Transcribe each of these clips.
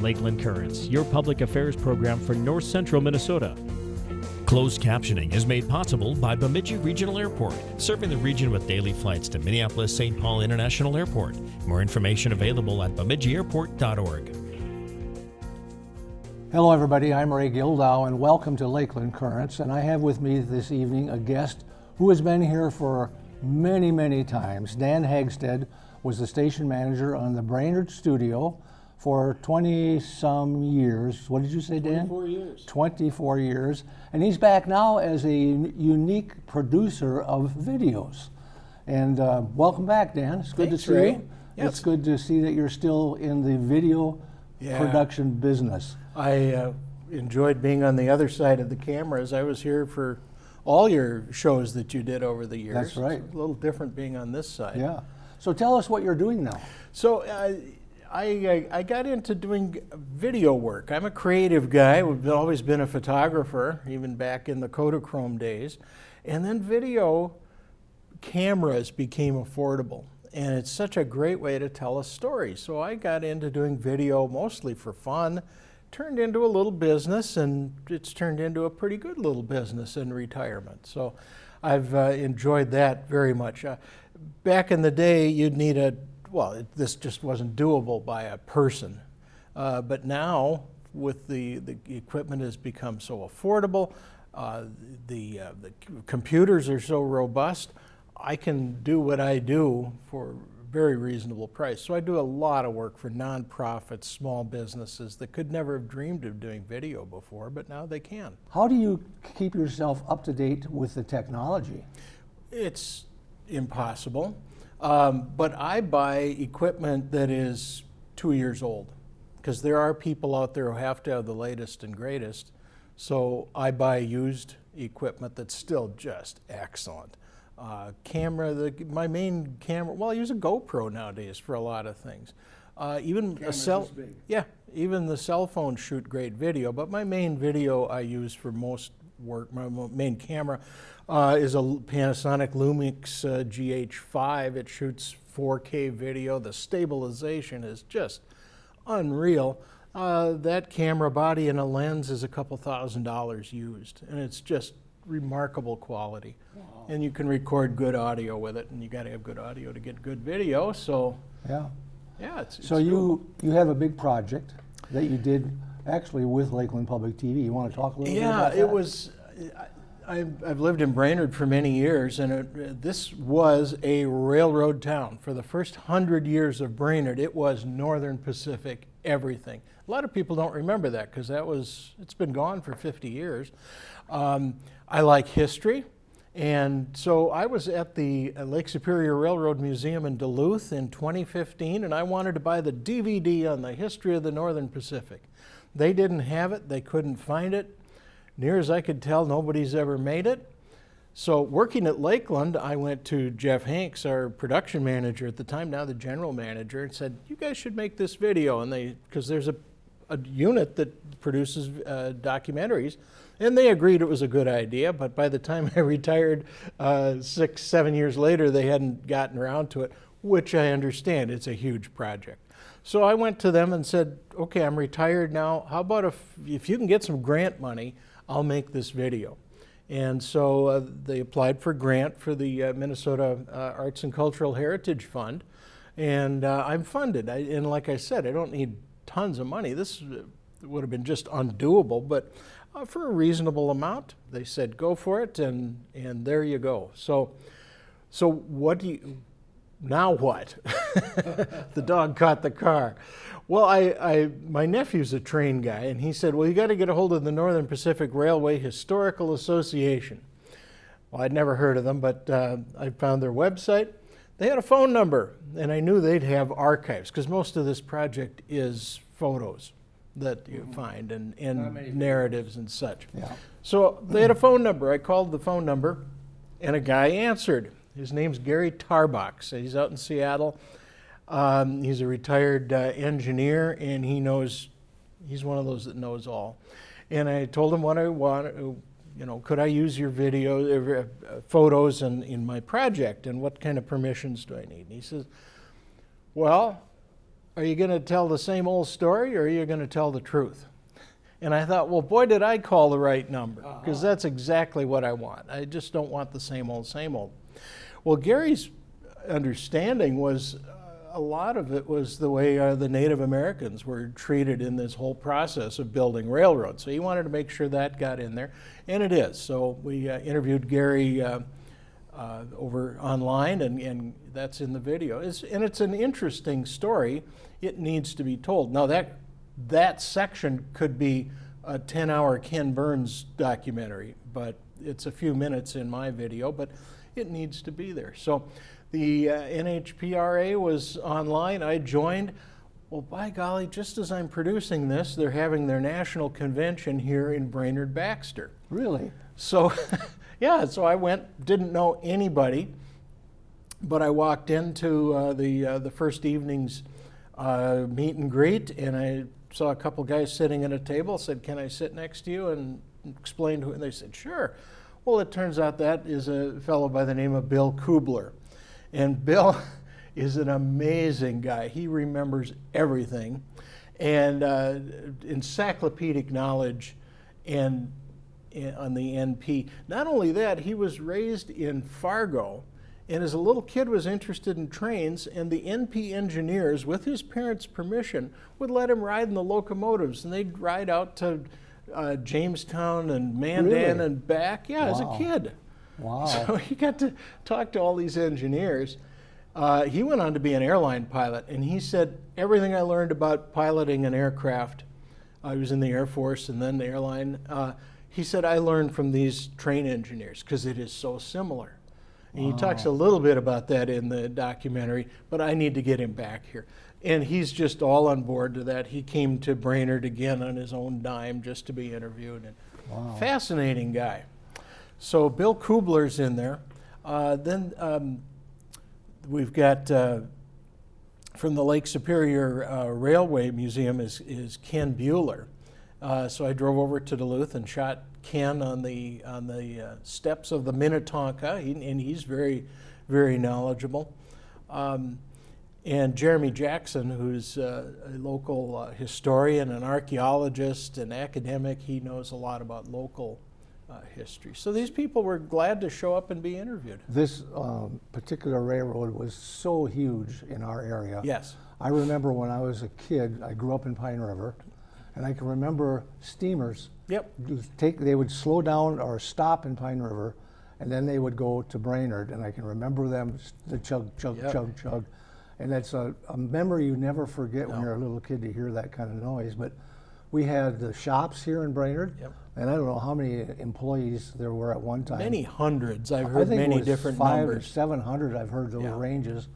Lakeland Currents, your public affairs program for north central Minnesota. Closed captioning is made possible by Bemidji Regional Airport, serving the region with daily flights to Minneapolis-St. Paul International Airport. More information available at bemidjiairport.org. Hello everybody, I'm Ray Gildow and welcome to Lakeland Currents, and I have with me this evening a guest who has been here for many times. Dan Hagstead was the station manager on the Brainerd studio for 20-some years. What did you say, Dan? 24 years. 24 years. And he's back now as a unique producer of videos. And welcome back, Dan. It's good Thanks, to see Ray. you. Yes. It's good to see that you're still in the video production business. I enjoyed being on the other side of the cameras. I was here for all your shows that you did over the years. That's right. It's a little different being on this side. Yeah. So tell us what you're doing now. So I got into doing video work. I'm a creative guy. I've always been a photographer, even back in the Kodachrome days. And then video cameras became affordable. And it's such a great way to tell a story. So I got into doing video mostly for fun, turned into a little business, and it's turned into a pretty good little business in retirement. So I've enjoyed that very much. Back in the day, you'd need this just wasn't doable by a person. But now, with the equipment has become so affordable, the computers are so robust, I can do what I do for a very reasonable price. So I do a lot of work for nonprofits, small businesses that could never have dreamed of doing video before, but now they can. How do you keep yourself up to date with the technology? It's impossible, but I buy equipment that is 2 years old, because there are people out there who have to have the latest and greatest. So I buy used equipment that's still just excellent. My main camera, well, I use a GoPro nowadays for a lot of things. Even the cell phones shoot great video, but my main video I use for most work, my main camera is a Panasonic Lumix GH5. It shoots 4K video. The stabilization is just unreal. That camera body and a lens is a couple $1,000s used, and it's just remarkable quality. Wow. And you can record good audio with it, and you got to have good audio to get good video. So it's so you have a big project that you did actually with Lakeland Public TV. You want to talk a little bit about that? Yeah, it was. I've lived in Brainerd for many years, and this was a railroad town. For the first 100 years of Brainerd, it was Northern Pacific everything. A lot of people don't remember that because it's been gone for 50 years. I like history, and so I was at the Lake Superior Railroad Museum in Duluth in 2015, and I wanted to buy the DVD on the history of the Northern Pacific. They didn't have it. They couldn't find it. Near as I could tell, nobody's ever made it. So working at Lakeland, I went to Jeff Hanks, our production manager at the time, now the general manager, and said, you guys should make this video. And because there's a unit that produces documentaries, and they agreed it was a good idea, but by the time I retired 6-7 years later, they hadn't gotten around to it, which I understand. It's a huge project. So I went to them and said, okay, I'm retired now. How about if you can get some grant money, I'll make this video. And so they applied for grant for the Minnesota Arts and Cultural Heritage Fund, and I'm funded. And like I said, I don't need tons of money. This would have been just undoable, but for a reasonable amount, they said go for it, and there you go. So what do you? Now what? The dog caught the car. Well, my nephew's a train guy, and he said, well, you got to get a hold of the Northern Pacific Railway Historical Association. Well, I'd never heard of them, but I found their website. They had a phone number, and I knew they'd have archives, because most of this project is photos that you find and narratives and such. Yeah. So they had a phone number. I called the phone number, and a guy answered. His name's Gary Tarbox. He's out in Seattle. He's a retired engineer, and he's one of those that knows all. And I told him what I want, could I use your video, photos in my project, and what kind of permissions do I need? And he says, well, are you going to tell the same old story, or are you going to tell the truth? And I thought, well, boy, did I call the right number, because that's exactly what I want. I just don't want the same old, same old. Well, Gary's understanding was a lot of it was the way the Native Americans were treated in this whole process of building railroads. So he wanted to make sure that got in there, and it is. So we interviewed Gary over online, and that's in the video. And it's an interesting story. It needs to be told. Now that section could be a 10-hour Ken Burns documentary, but it's a few minutes in my video, but it needs to be there. So the NHPRA was online. I joined. Well, by golly, just as I'm producing this, they're having their national convention here in Brainerd-Baxter. Really? So, yeah, so I went, didn't know anybody, but I walked into the first evening's meet and greet, and I saw a couple guys sitting at a table, said, "Can I sit next to you?" and explained who, and they said, "Sure." Well, it turns out that is a fellow by the name of Bill Kubler. And Bill is an amazing guy. He remembers everything, and encyclopedic knowledge and on the NP. Not only that, he was raised in Fargo, and as a little kid was interested in trains, and the NP engineers, with his parents' permission, would let him ride in the locomotives, and they'd ride out to Jamestown and Mandan and back, as a kid. Wow. So he got to talk to all these engineers. He went on to be an airline pilot, and he said, everything I learned about piloting an aircraft, I was in the Air Force and then the airline, he said, I learned from these train engineers because it is so similar. And he talks a little bit about that in the documentary, but I need to get him back here. And he's just all on board to that. He came to Brainerd again on his own dime just to be interviewed. And fascinating guy. So Bill Kubler's in there. Then we've got from the Lake Superior Railway Museum is Ken Bueller. So I drove over to Duluth and shot Ken on the steps of the Minnetonka, and he's very, very knowledgeable. And Jeremy Jackson, who's a local historian, an archaeologist, an academic, he knows a lot about local history. So these people were glad to show up and be interviewed. This particular railroad was so huge in our area. Yes. I remember when I was a kid, I grew up in Pine River, and I can remember steamers. Yep. They would slow down or stop in Pine River, and then they would go to Brainerd, and I can remember them, the chug, chug, chug, chug. And that's a memory you never forget when you're a little kid to hear that kind of noise. But we had the shops here in Brainerd, and I don't know how many employees there were at one time. Many hundreds. I've heard many different numbers. 500 to 700, I've heard those ranges.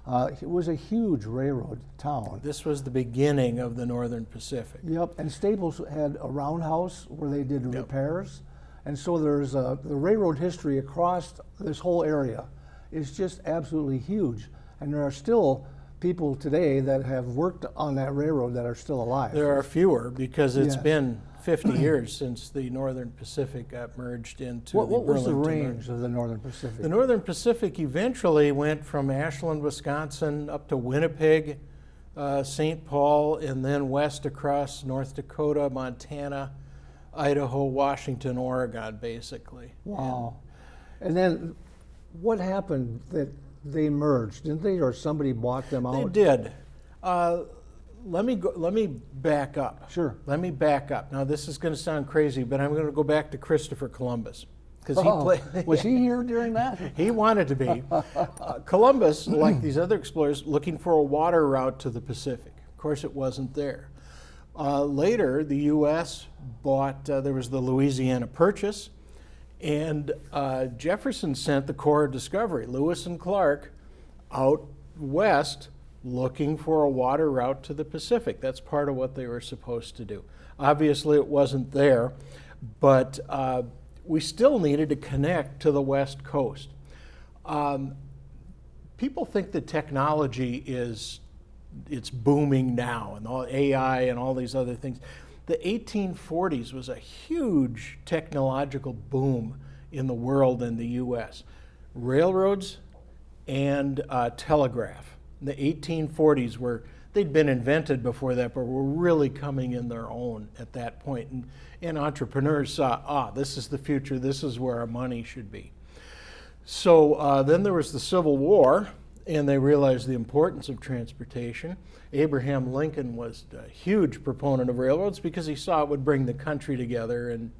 It was a huge railroad town. This was the beginning of the Northern Pacific. Yep, and Staples had a roundhouse where they did repairs. And so there's the railroad history across this whole area is just absolutely huge. And there are still people today that have worked on that railroad that are still alive. There are fewer because it's been 50 years since the Northern Pacific got merged into what the was the Burlington range of the Northern Pacific? The Northern Pacific eventually went from Ashland, Wisconsin, up to Winnipeg, St. Paul, and then west across North Dakota, Montana, Idaho, Washington, Oregon, basically. Wow. And then what happened that they merged, didn't they, or somebody bought them out? They did. Let me back up. Sure. Let me back up. Now this is going to sound crazy, but I'm going to go back to Christopher Columbus because he played. Was he here during that? He wanted to be. Columbus, like these other explorers, looking for a water route to the Pacific. Of course, it wasn't there. Later, the U.S. bought. There was the Louisiana Purchase. And Jefferson sent the Corps of Discovery, Lewis and Clark, out west looking for a water route to the Pacific. That's part of what they were supposed to do. Obviously, it wasn't there, but we still needed to connect to the West Coast. People think that technology it's booming now, and all AI and all these other things. The 1840s was a huge technological boom in the world and the U.S. Railroads and telegraph. The 1840s were they'd been invented before that, but were really coming in their own at that point. And entrepreneurs saw, this is the future, this is where our money should be. So then there was the Civil War, and they realized the importance of transportation. Abraham Lincoln was a huge proponent of railroads because he saw it would bring the country together, and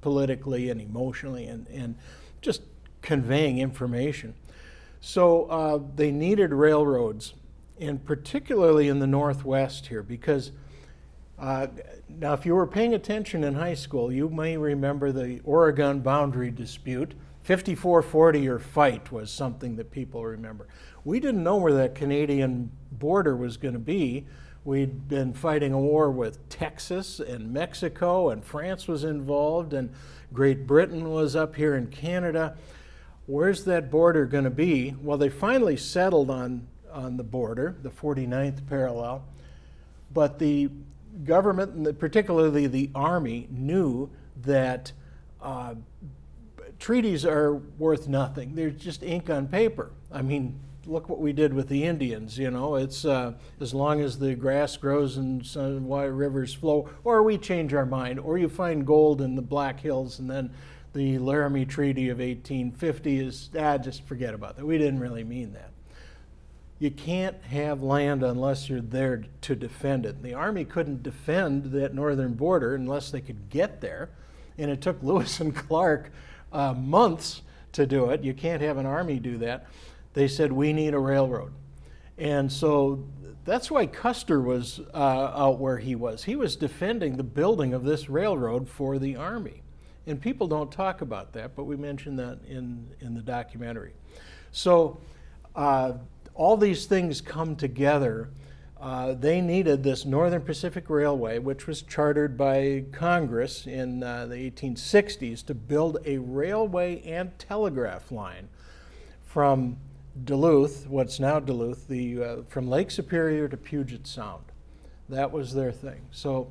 politically and emotionally, and just conveying information. So they needed railroads, and particularly in the Northwest here, because now if you were paying attention in high school, you may remember the Oregon boundary dispute. 54-40 or fight was something that people remember. We didn't know where that Canadian border was going to be. We'd been fighting a war with Texas and Mexico, and France was involved, and Great Britain was up here in Canada. Where's that border going to be? Well, they finally settled on the border, the 49th parallel, but the government, and particularly the Army, knew that treaties are worth nothing. They're just ink on paper. I mean, look what we did with the Indians, you know. It's as long as the grass grows and rivers flow, or we change our mind, or you find gold in the Black Hills, and then the Laramie Treaty of 1850 is, just forget about that. We didn't really mean that. You can't have land unless you're there to defend it. The Army couldn't defend that northern border unless they could get there, and it took Lewis and Clark months to do it. You can't have an army do that. They said, we need a railroad. And so that's why Custer was out where he was. He was defending the building of this railroad for the Army. And people don't talk about that, but we mentioned that in the documentary. So all these things come together. They needed this Northern Pacific Railway, which was chartered by Congress in the 1860s to build a railway and telegraph line from Duluth, what's now Duluth, from Lake Superior to Puget Sound. That was their thing. So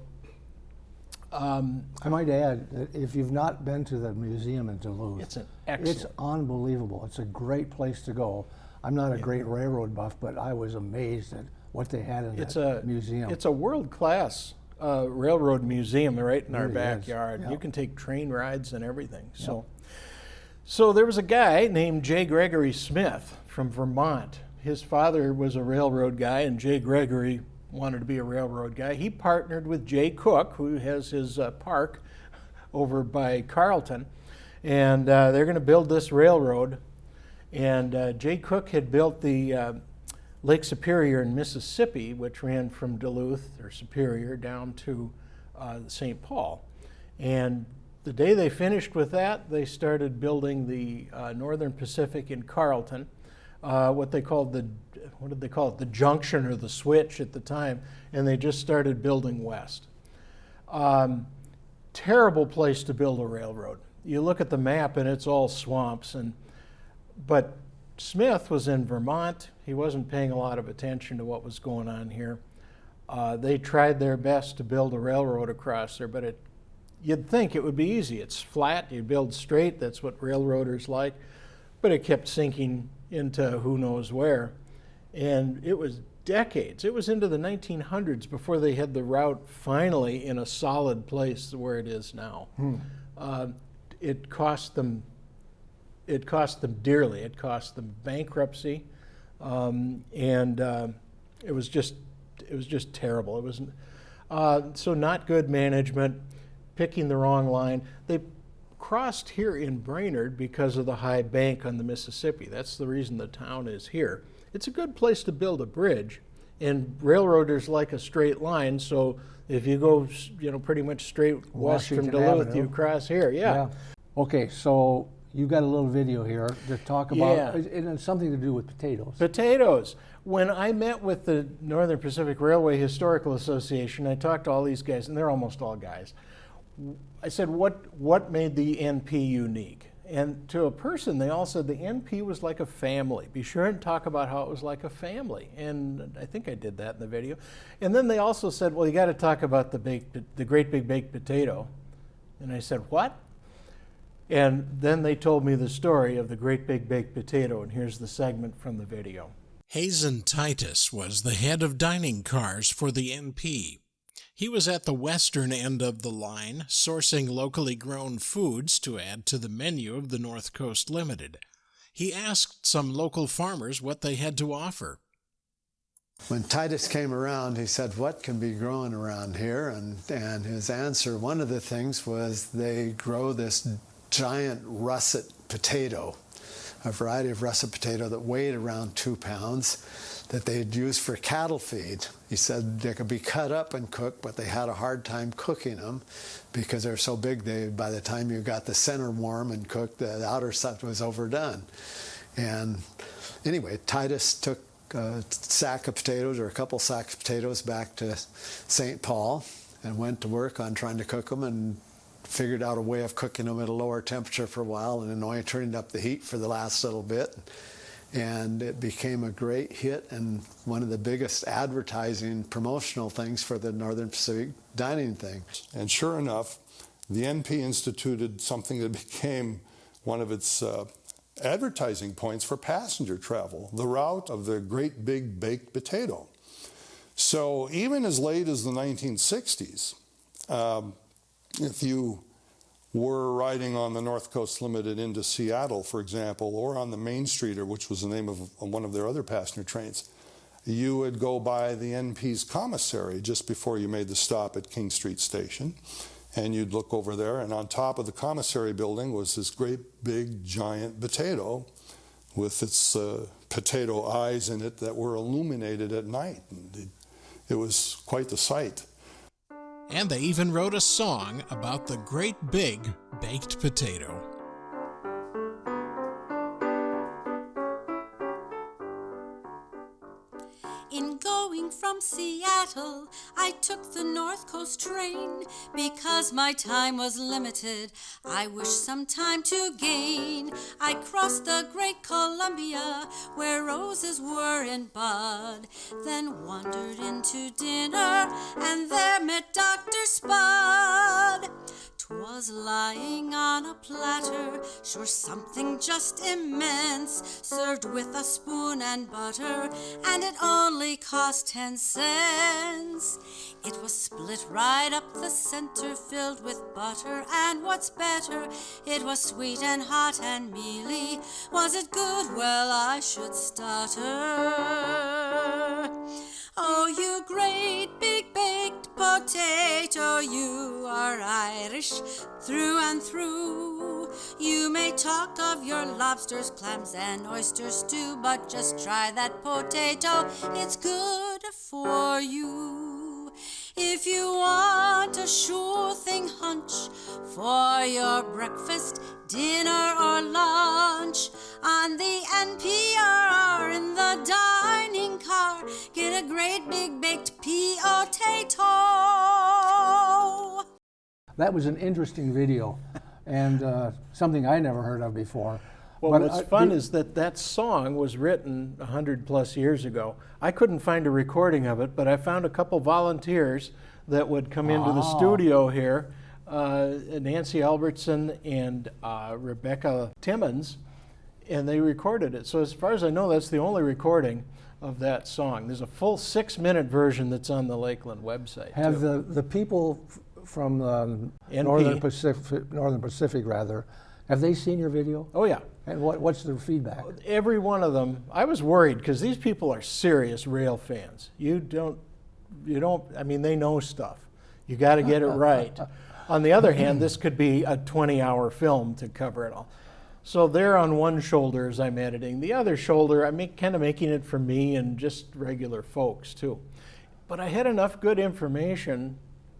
I might add that if you've not been to the museum in Duluth, it's unbelievable. It's a great place to go. I'm not a great railroad buff, but I was amazed at what they had in that museum. It's a world-class railroad museum right in our backyard. Yep. You can take train rides and everything. Yep. So there was a guy named J. Gregory Smith from Vermont. His father was a railroad guy, and J. Gregory wanted to be a railroad guy. He partnered with Jay Cook, who has his park over by Carleton, and they're going to build this railroad. And Jay Cook had built the Lake Superior in Mississippi, which ran from Duluth or Superior down to St. Paul. And the day they finished with that, they started building the Northern Pacific in Carleton, what did they call it? The junction or the switch at the time, and they just started building west. Terrible place to build a railroad. You look at the map and it's all swamps, but Smith was in Vermont. He wasn't paying a lot of attention to what was going on here. They tried their best to build a railroad across there, but you'd think it would be easy. It's flat, you build straight, that's what railroaders like, but it kept sinking into who knows where. And it was decades. It was into the 1900s before they had the route finally in a solid place where it is now. It cost them dearly. It cost them bankruptcy, and it was just terrible. It was so not good management, picking the wrong line. They crossed here in Brainerd because of the high bank on the Mississippi. That's the reason the town is here. It's a good place to build a bridge, and railroaders like a straight line. So if you go, pretty much straight west from Duluth, you cross here. Yeah. Okay, so you got a little video here to talk about, and it's something to do with potatoes. Potatoes. When I met with the Northern Pacific Railway Historical Association, I talked to all these guys, and they're almost all guys. I said, what made the NP unique? And to a person, they all said the NP was like a family. Be sure and talk about how it was like a family. And I think I did that in the video. And then they also said, well, you got to talk about the Great Big Baked Potato. And I said, what? And then they told me the story of the Great Big Baked Potato, and here's the segment from the video. Hazen Titus was the head of dining cars for the NP. He was at the western end of the line, sourcing locally grown foods to add to the menu of the North Coast Limited. He asked some local farmers what they had to offer. When Titus came around, he said, "What can be growing around here?" And his answer, one of the things was they grow this giant russet potato, a variety of russet potato that weighed around 2 pounds, that they'd use for cattle feed. He said they could be cut up and cooked, but they had a hard time cooking them because they're so big, by the time you got the center warm and cooked, the outer stuff was overdone. And anyway, Titus took a sack of potatoes, or a couple sacks of potatoes, back to St. Paul and went to work on trying to cook them, and figured out a way of cooking them at a lower temperature for a while, and then only turning up the heat for the last little bit. And it became a great hit and one of the biggest advertising promotional things for the Northern Pacific dining thing. And sure enough, the NP instituted something that became one of its advertising points for passenger travel, the route of the great big baked potato. So even as late as the 1960s, if you were riding on the North Coast Limited into Seattle, for example, or on the Main Streeter, which was the name of one of their other passenger trains, you would go by the NP's commissary just before you made the stop at King Street Station, and you'd look over there, and on top of the commissary building was this great big giant potato with its potato eyes in it that were illuminated at night. And it was quite the sight. And they even wrote a song about the great big baked potato. In going from Seattle, I took the North Coast train. Because my time was limited, I wished some time to gain. I crossed the Great Columbia, where roses were in bud, then wandered into dinner, and there met Dr. Spud. 'Twas lying on a platter, sure something just immense, served with a spoon and butter, and it only cost 10 cents. It was split right up the center, filled with butter, and what's better, it was sweet and hot and mealy. Was it good? Well, I should stutter. Oh, you great big baked potato, you are Irish through and through. You may talk of your lobsters, clams, and oysters too, but just try that potato, it's good for you. If you want a sure thing hunch for your breakfast, dinner, or lunch, on the NPR in the dining car, get a great big baked potato. That was an interesting video, and something I never heard of before. Well, But what's fun is that song was written 100 plus years ago. I couldn't find a recording of it, but I found a couple volunteers that would come into the studio here, Nancy Albertson and Rebecca Timmons, and they recorded it. So as far as I know, that's the only recording of that song. There's a full 6-minute version that's on the Lakeland website. Have too. the people from NP. Northern Pacific, have they seen your video? Oh yeah. And what's their feedback? Every one of them. I was worried because these people are serious rail fans. You don't, I mean, they know stuff. You got to get it right. On the other hand, this could be a 20-hour film to cover it all. So they're on one shoulder as I'm editing. The other shoulder, I'm kind of making it for me and just regular folks too. But I had enough good information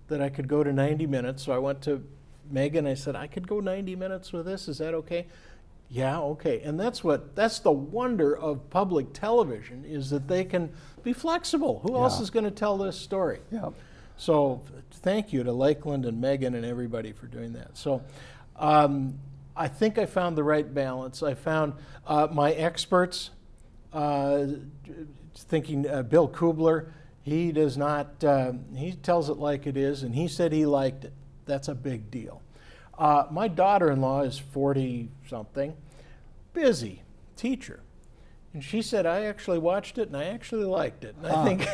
that I could go to 90 minutes. So I went to Megan, I said, I could go 90 minutes with this, is that okay? Yeah, okay. And that's the wonder of public television, is that they can be flexible. Who else is going to tell this story? Yeah. So thank you to Lakeland and Megan and everybody for doing that. So I think I found the right balance. I found my experts, thinking Bill Kubler, he does not, he tells it like it is, and he said he liked it. That's a big deal. My daughter-in-law is 40-something, busy teacher. And she said, I actually watched it and I actually liked it. And I think,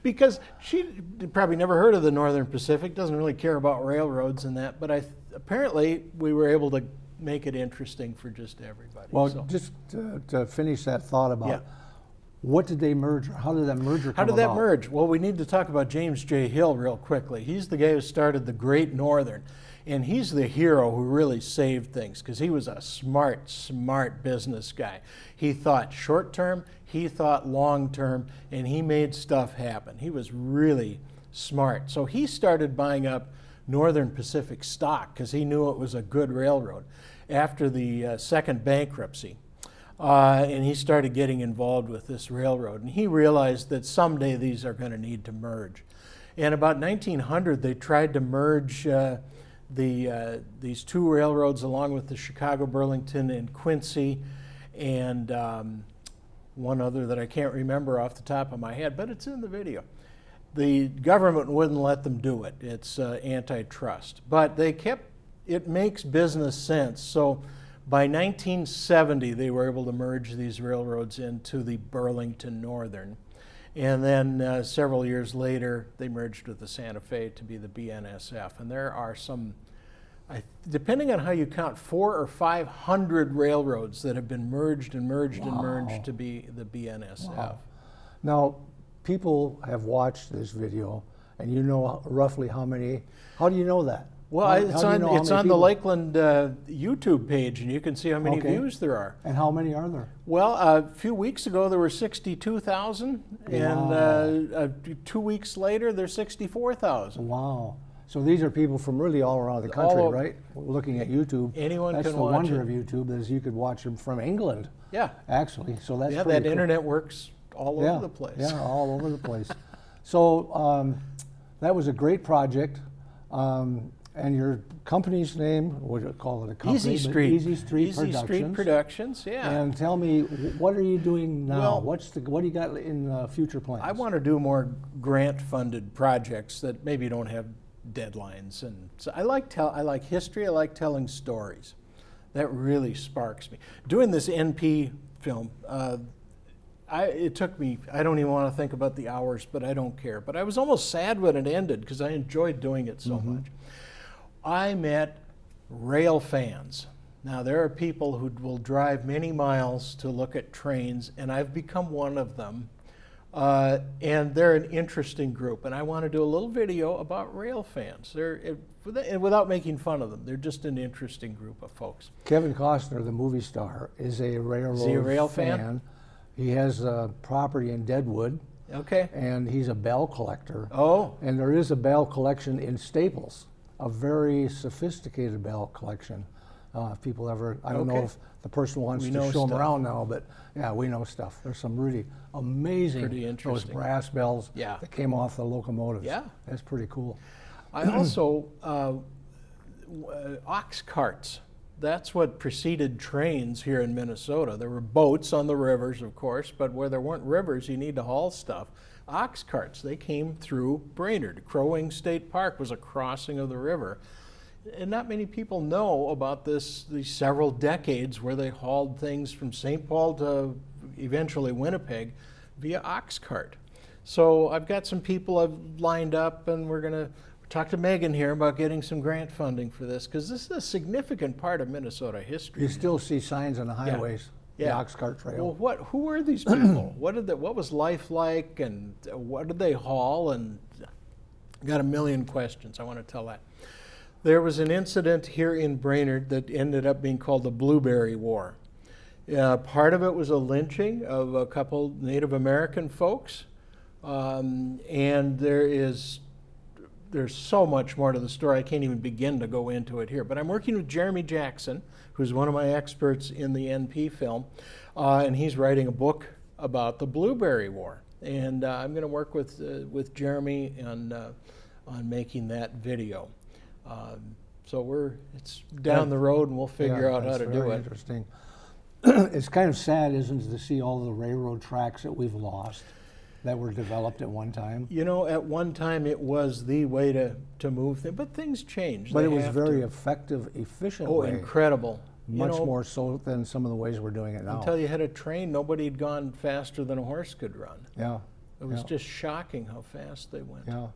because she probably never heard of the Northern Pacific, doesn't really care about railroads and that, but apparently we were able to make it interesting for just everybody. Well, so. just to finish that thought about Yeah. what did they merge? How did that merger come How did that about? merge? Well, we need to talk about James J. Hill real quickly. He's the guy who started the Great Northern, and he's the hero who really saved things because he was a smart, smart business guy. He thought short term, he thought long term, and he made stuff happen. He was really smart. So he started buying up Northern Pacific stock because he knew it was a good railroad after the second bankruptcy. And he started getting involved with this railroad. And he realized that someday these are going to need to merge. And about 1900, they tried to merge these two railroads along with the Chicago, Burlington, and Quincy, and one other that I can't remember off the top of my head, but it's in the video. The government wouldn't let them do it. It's antitrust. But they kept, it makes business sense. So by 1970, they were able to merge these railroads into the Burlington Northern. And then several years later, they merged with the Santa Fe to be the BNSF. And there are some, depending on how you count, 400 or 500 railroads that have been merged and merged and merged to be the BNSF. Wow. Now, people have watched this video, and you know roughly how many. How do you know that? Well, How it's do you know how it's many on the people? Lakeland YouTube page, and you can see how many Okay. views there are. And how many are there? Well, a few weeks ago there were 62,000, and 2 weeks later there's 64,000. Wow. So these are people from really all around the country, right? Looking at YouTube. Anyone that's can the watch wonder it. of YouTube is you could watch them from England. Yeah. Actually, so that's Yeah, pretty that cool. internet works all Yeah, over the place. Yeah, all over the place. So that was a great project. And your company's name, what do you call it, a company? Easy but Street. Easy Street Productions. Street Productions, yeah. And tell me, what are you doing now? Well, what do you got in future plans? I want to do more grant-funded projects that maybe don't have deadlines, and so I like history. I like telling stories. That really sparks me. Doing this NP film, it took me. I don't even want to think about the hours, but I don't care. But I was almost sad when it ended because I enjoyed doing it so much. I met rail fans. Now, there are people who will drive many miles to look at trains, and I've become one of them. And they're an interesting group, and I want to do a little video about rail fans. Without making fun of them, they're just an interesting group of folks. Kevin Costner, the movie star, is a railroad Is he a rail fan? He has a property in Deadwood. Okay. And he's a bell collector. Oh. And there is a bell collection in Staples, a very sophisticated bell collection. If people ever, I don't know if the person wants to show them around now, but yeah, we know stuff. There's some really amazing, Pretty interesting. those brass bells Yeah. that came off the locomotives. Yeah. That's pretty cool. I also, ox carts. That's what preceded trains here in Minnesota. There were boats on the rivers, of course, but where there weren't rivers, you need to haul stuff. Ox carts, they came through Brainerd. Crow Wing State Park was a crossing of the river. And not many people know about these several decades where they hauled things from St. Paul to eventually Winnipeg via ox cart. So I've got some people I've lined up, and we're going to talk to Megan here about getting some grant funding for this, because this is a significant part of Minnesota history. You still see signs on the highways, the ox cart trail. Well, who were these people? What was life like, and what did they haul? And I got a million questions. I want to tell that. There was an incident here in Brainerd that ended up being called the Blueberry War. Part of it was a lynching of a couple Native American folks, and there's so much more to the story. I can't even begin to go into it here. But I'm working with Jeremy Jackson, who's one of my experts in the NP film, and he's writing a book about the Blueberry War. And I'm going to work with Jeremy on making that video. So it's down the road, and we'll figure out how to do it. Interesting. It's kind of sad, isn't it, to see all the railroad tracks that we've lost that were developed at one time. You know, at one time it was the way to move things, but things changed. But it was very effective, efficient way. incredible. much more so than some of the ways we're doing it now. Until you had a train, nobody had gone faster than a horse could run. Yeah. It was just shocking how fast they went. Yeah.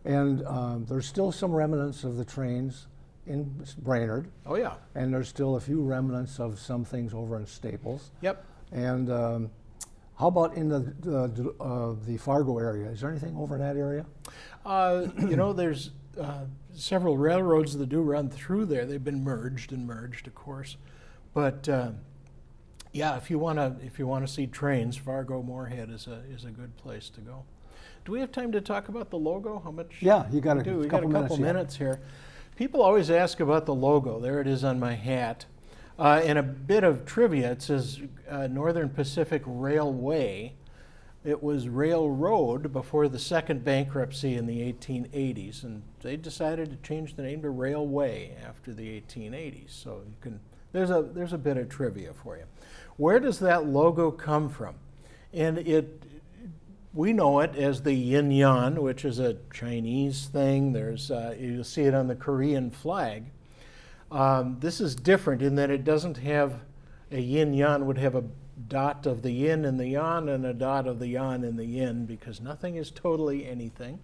And there's still some remnants of the trains in Brainerd. Oh, yeah. And there's still a few remnants of some things over in Staples. Yep. And how about in the Fargo area? Is there anything over in that area? There's several railroads that do run through there. They've been merged, of course. But yeah, if you want to see trains, Fargo Moorhead is a good place to go. Do we have time to talk about the logo? How much? Yeah, you got We got a couple minutes here. People always ask about the logo. There it is on my hat. And a bit of trivia, it says Northern Pacific Railway. It was railroad before the second bankruptcy in the 1880s, and they decided to change the name to Railway after the 1880s. So there's a bit of trivia for you. Where does that logo come from? And we know it as the yin yang, which is a Chinese thing. You'll see it on the Korean flag. This is different in that it doesn't have a yin yang, would have a dot of the yin and the yang and a dot of the yang and the yin, because nothing is totally anything.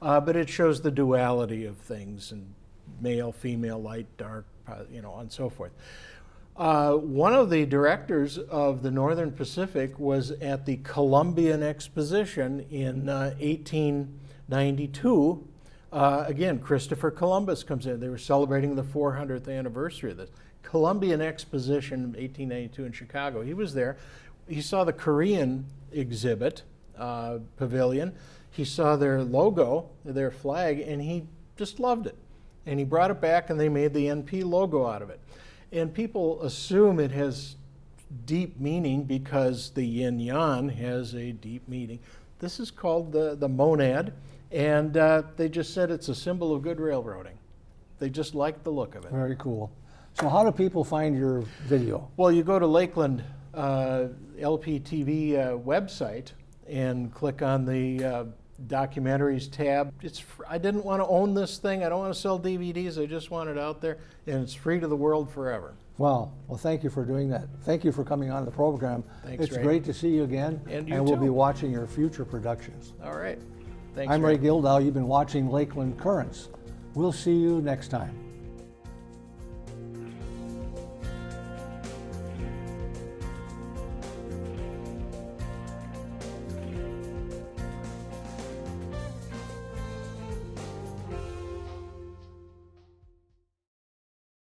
But it shows the duality of things, and male, female, light, dark, and so forth. One of the directors of the Northern Pacific was at the Columbian Exposition in 1892. Again, Christopher Columbus comes in. They were celebrating the 400th anniversary of this. Columbian Exposition in 1892 in Chicago. He was there. He saw the Korean exhibit pavilion. He saw their logo, their flag, and he just loved it. And he brought it back, and they made the NP logo out of it. And people assume it has deep meaning because the yin-yang has a deep meaning. This is called the monad, and they just said it's a symbol of good railroading. They just like the look of it. Very cool. So how do people find your video? Well, you go to Lakeland LPTV website and click on the documentaries tab. I didn't want to own this thing. I don't want to sell DVDs. I just want it out there, and it's free to the world forever. Well, thank you for doing that. Thank you for coming on the program. Thanks, it's Ray. great to see you again, And you we'll too. be watching your future productions. All right. Thanks, I'm Ray Gildow. You've been watching Lakeland Currents. We'll see you next time.